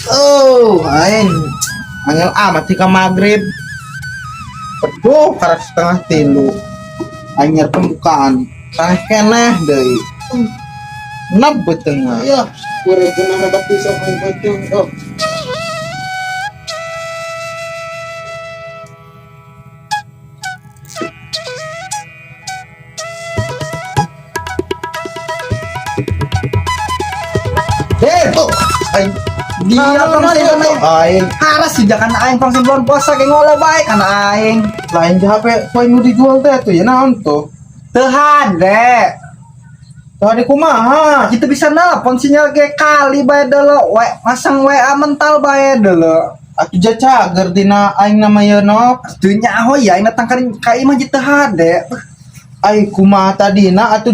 Oh, aing angel amat tika maghrib. Aduh, karak setengah tilu. Anyar pembukaan. Saneh keneh deui. Nab betengah. Iya, kurang kena batu sama batu. Oh, Oh, aing dia aing haras sih jangan aing pangsin bulan puasa kayak ngolo baik kan aing. lain di HP poin nu dijual teh tuh ya naon tuh. Teu hade. Tadi kumaha? Kita bisa nelpon sinyal ge kali bae deuleu we masang WA mental bae deuleu. Atuh cager dina aing nama yeuna. Teu nyaho ya aing datang ka imah teu hade. Aing kumaha tadina atuh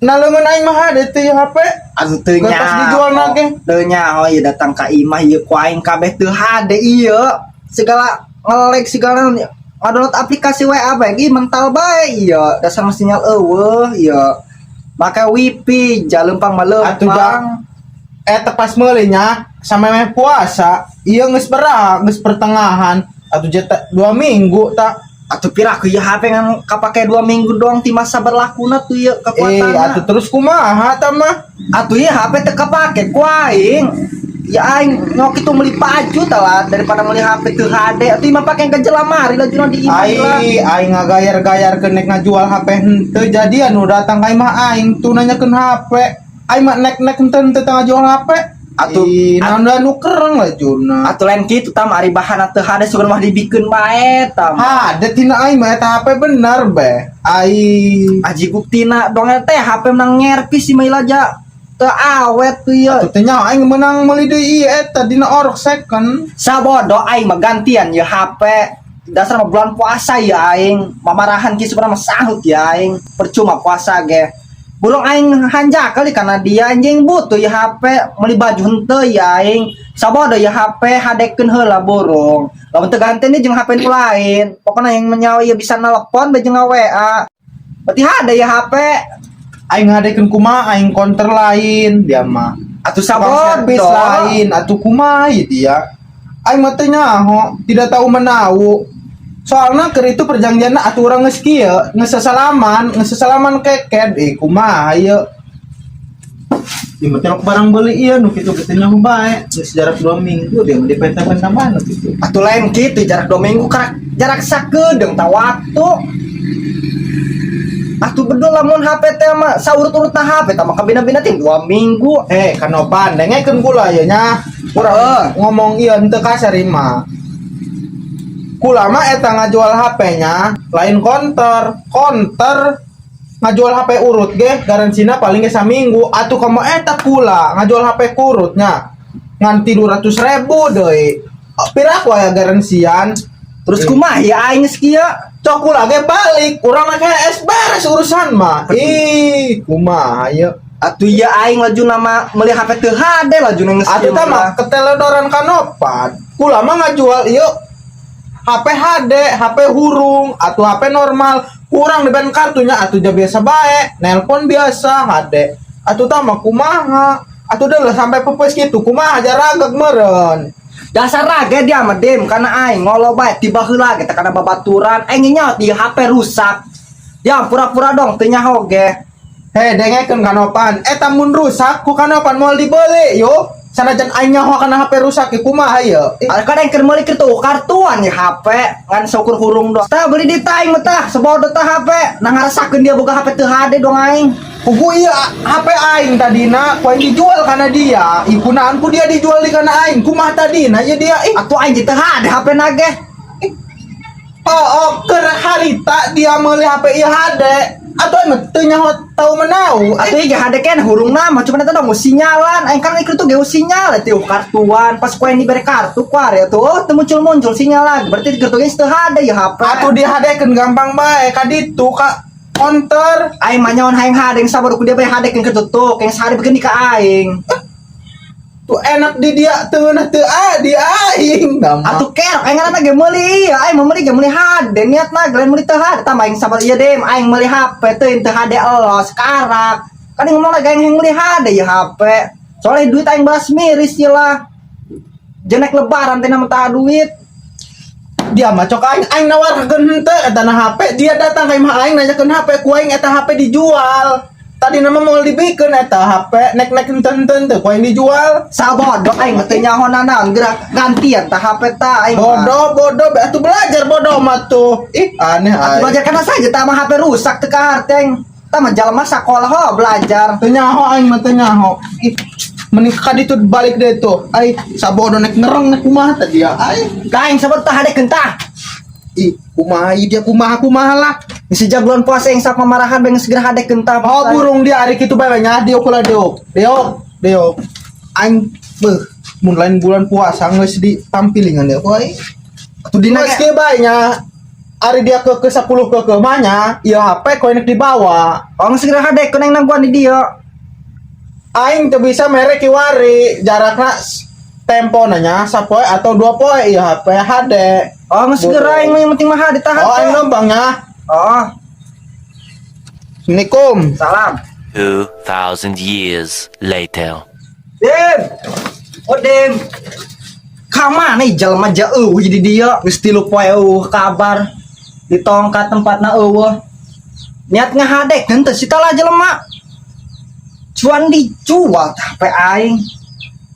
naleungeun aing mah hade teh HP. Atuh teu Pas nyaho. dijual nage. Teu nyaho ieu datang ka imah ieu ku aing kabeh teu hade ieu. Segala nge-lag segala download aplikasi WA bae ge mental bae ieu. Dasar sinyal eueuh ieu. Pakai wifi, jalempang Atuh malempang. tepas meuli nya sampai meh puasa. Ieu geus beraha, geus pertengahan. Atuh 2 minggu tak. Atuh piraku ya HP ngan kapake 2 minggu doang ti masa berlakuna tuh ya kekuatanna. Atuh terus kumaha tah mah? Atuh ya HP teu kapake ku aing. Ya aing nyok itu meuli baju tah lah daripada meuli HP teu HD. Atuh mah pake ke jelamari lajuna di imah lah. Aing ngagayar-gayar nek ngajual HP henteu jadi anu datang ka imah aing tuh nanyakeun HP. Aing mah nek henteu ngajual HP. Atuh naon anu kereng lajuna. atuh lain kitu tam ari bahan teu HD sugan mah dibikeun bae tam. Hade tina aing mah eta HP bener be. Aing Aji buktina dong teh HP menang ngerpis si Mailaja teu awet tuh ya. atuh teh nya aing menang meuli deui eta dina orok second. Sabodo aing mah gantian ya HP. Dasar mah bulan puasa ya aing. Mamarahan ki sebenarnya sahut ya aing. Percuma puasa ge. Burung aing hanja kali karena dia anjing butuh ya HP meuli baju henteu ya aing. Sabodo ya HP hadekeun heula burung. Lamun teu gantian jeung HP nu lain. Pokona yang menyawa ya bisa nelpon bae jeung WA. Berarti hade ya HP. Aing ngadekeun kumaha aing counter lain dia mah. Atuh Tukang servis sabodo. lain atuh kumaha ieu dia. Aing mah teu nyaho, tidak tahu menahu. Soalnya keur itu perjanjianna atuh urang geus kieu, geus sasalaman keket kumaha ieu. Ieu mah teh barang beuli ieu nu kitu geutina mah bae, geus jarak 2 minggu dia mah dipenta-penta mana kitu. Atuh lain kitu jarak 2 minggu jarak sakedeung tah waktu. Atuh bedo lamun HP teh mah saurut-urutna HP tah mah kabina-bina teh 2 minggu. Kanopan dengekeun kula ieu nya. Urang ngomong ieu henteu kasar mah. Kula mah eta ngajual HP-nya lain counter ngajual HP urut ge garansina paling ge saminggu atuh komo eta kula ngajual HP kurutnya ngan 300.000 deui. Piraku aya garansian. Terus kumaha ya aing geus kieu? Cok kula ge balik, urang mah es beres urusan mah. Kumaha ieu? Atuh ya aing laju nama meuli HP teu hade laju geus Atuh teh mah keteledoran kanopan. Kula mah ngajual ieu HP HD, HP hurung, atau HP normal, kurang dengan kartunya, atau udah biasa baik, nelpon biasa HD, atau tama kumaha, atau udah sampai pepes gitu, kumaha aja ragak meren. dasar raga dia mah dem karena aing ngolo bae tiba heula kita kana babaturan aing nyaot di HP rusak. Ya pura-pura dong teu nyaho ge. Dengekeun kanopan, eta mun rusak ku kanopan moal dibeli yo. Sanajan aing nyaho kana HP rusak kumaha ieu? Kadang keur meuli kitu kartuan ya HP ngan saukur hurung doang. Tah beli di taing mah tah sabodo tah HP. Nah ngarasakeun dia boga HP teu hade dong aing. Kugu iya HP aing tadina ku aing dijual kana dia. Ikunaan ku dia dijual di kana aing. Kumaha tadina ya dia Atuh aing teu hade HP nage. keur harita dia meuli HP ieu hade. Atuh emang teu nyaho tau menau. Atuh ieu hade kan hurungna mah cuma eta dong sinyalan. Aing kan kitu ge sinyal teh kartuan pas ku aing dibere kartu ku are atuh teu muncul sinyal lagi. Berarti kitu ge teu hade ya HP. Atuh dihadekeun gampang bae ka ditu ka counter. Aing mah nyaon hayang hadeng sabar ku dia bae hadekeun kitu tuh keng sare bikin di ka aing. Tuh enak di dia teu teu di aing. Atuh kerok aing ngaranna ge meuli ieu aing mah meuli ge meuli hade niatna lain meuli teu hade tambah aing sabar ieu dem aing meuli HP teu hade elos karak kan ngomong lagi aing meuli hade ya HP soalnya duit aing balas miris ieu lah jenek lebaran teh minta duit. Dia mah cok aing nawarkeun henteu eta na HP, dia datang ka imah aing nanyakeun HP, ku aing eta HP dijual. Tadi nama mau dibikeun eta HP, nek henteu ku aing dijual. Sabodoh aing teh nyahona naon gerak gantian tah HP tah aing. Bodoh, atuh belajar bodoh mah tuh. Ih, aneh aing. Belajar kana saja tah mah HP rusak teu kaharteng. Tah mah jalma sakola ho belajar. Teu nyaho aing mah teu nyaho. Ih, mending ka ditu balik deh tuh. Ai, sabodoh nek nereng nek kumaha teh dia. Ai, Kaing sabodoh tah hadekeun tah. ih, kumaha ieu dia kumaha lah. Di sejak bulan puasa yang sak pamarahan beng segera hadekeun tah. Oh, burung dia ari kitu bae nya, diuk ulah diuk. Diuk. Aing beuh, mun lain bulan puasa geus ditampilingan dia kuy. Atuh dina Geus kieu bae nya. Ari dia ke 10 ke mah nya, ieu HP ku enek dibawa. orang segera hadekeun yang nangguan di dieu. Aing teu bisa mere kiwari, jarakna tempo nanya sapoe atau 2 poe ieu HP HD. Orang segera yang penting mah hade tah. Oh, aing nombangnya. Oh, Assalamualaikum. salam. 2,000 years later. Dem. Oh, Dem. Kamana jalma ja eueuh di dieu geus 3 poe eueuh kabar di tongkat tempatna eueuh. Niat ngahadekeun teh sitala jelema. Cuan dijual tah HP aing.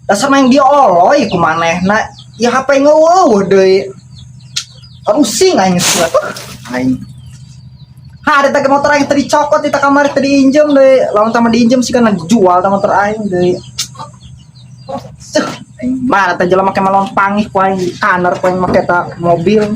Dasar main dioloy ku manehna. Ya HP ngeueuh deui. Pusing aing suat. Aing. Hade teh motor aing tadi cokot di kamar tadi injem deui. Lamun tama diinjem sih kana dijual tah motor aing deui. Mana teh jelema make malon pangih ku aing kaner ku aing make ta mobil.